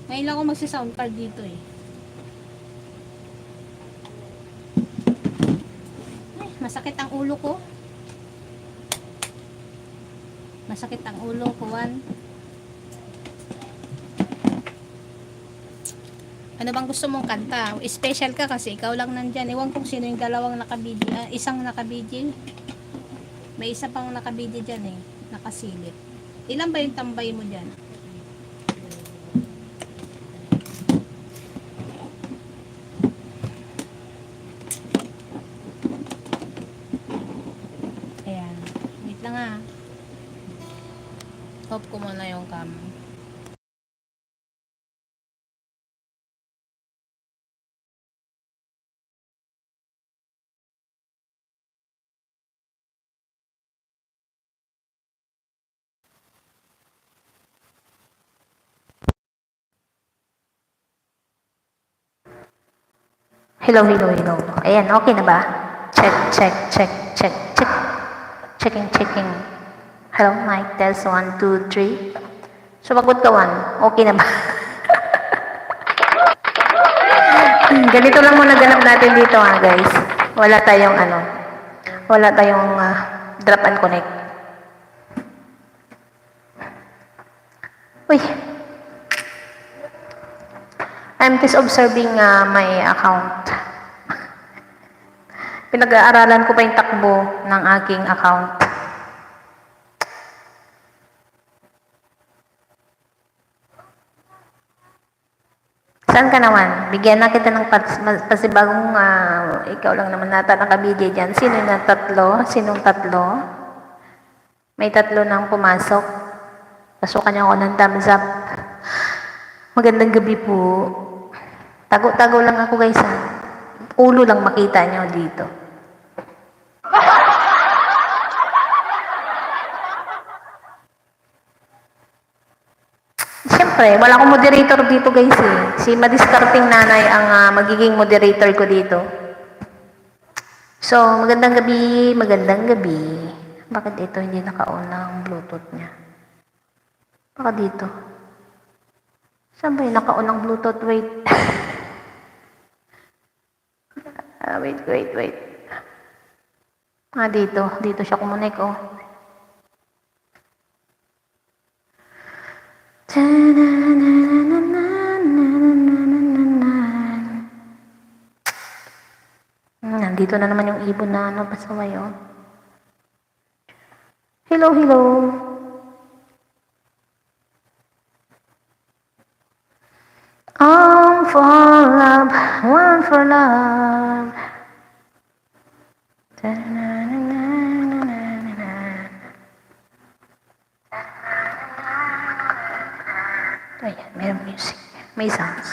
Ngayon lang ako magsi-sound card dito eh. Ay, masakit ang ulo ko. Masakit ang ulo ko, Juan. Ano bang gusto mong kanta? Special ka kasi ikaw lang nandyan. Ewan kung sino yung dalawang nakabidyo. Isang nakabidyo. May isa pang nakabidyo dyan eh. Nakasilip. Ilan ba yung tambay mo dyan? Ayan. Wait lang ah. Off ko muna yung cam. Hello, hello, hello. Ayan, okay na ba? Check, check, check, check, check. Checking, checking. Hello, mic test 1, 2, 3. Sumagot ka, 1. Okay na ba? Ganito lang muna ganap natin dito guys. Wala tayong wala tayong drop and connect. Uy, I'm just observing my account. Pinag-aaralan ko pa yung takbo ng aking account. Saan ka naman? Bigyan na kita ng pasibagong ikaw lang naman nata nakabigay dyan. Sino na tatlo? Sinong tatlo? May tatlo nang pumasok. Pasukan niyo ako ng thumbs up. Magandang gabi po. Tago-tago lang ako guys ha. Ulo lang makita niyo dito. Siyempre, wala akong moderator dito guys eh. Si Madiskarting Nanay ang magiging moderator ko dito. So, magandang gabi, magandang gabi. Bakit ito hindi naka-on ang Bluetooth niya? Baka dito. Saan ba yung naka-on ang Bluetooth? Wait. Wait. Dito. Dito siya kumunik, oh. Nandito na naman yung ibon na pasaway, oh. Hello, hello. All for love, one for love. Ayan, mayroong music. May sounds.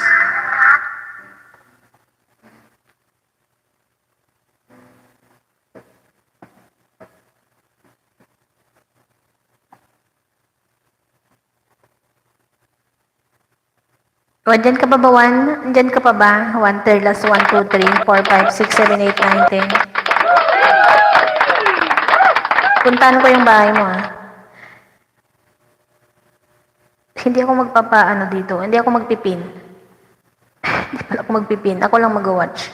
O, dyan ka pa ba, 1? Dyan ka pa ba? 1, third last, 1, 2, 3, 4, 5, 6, 7, 8, 9, 10. Puntahan ko yung bahay mo, Hindi ako dito. Hindi ako magpipin. Hindi pala ako magpipin. Ako lang mag-watch.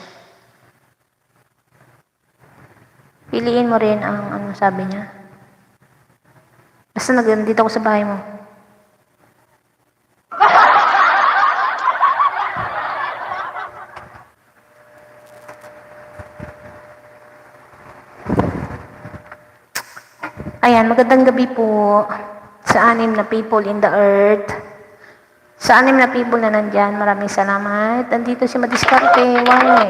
Piliin mo rin ang sabi niya. Basta nandito ako sa bahay mo. Ayan, magandang gabi po sa 6 na people in the earth. Sa 6 na people na nandyan, maraming salamat. Andito si Madiskarte, why?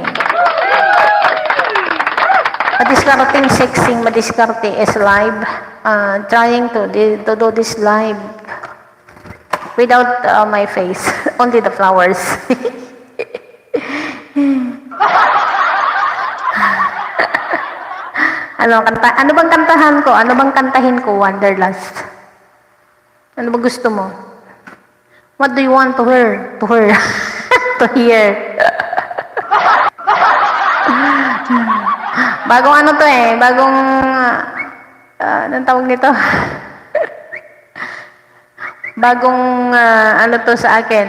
Madiskarting sexing, Madiskarte is live. Trying to do this live without my face, only the flowers. Ano bang kantahan ko? Ano bang kantahin ko, Wanderlust? Ano ba gusto mo? What do you want to hear? To hear. Bagong bagong, anong tawag nito? Bagong, to sa akin,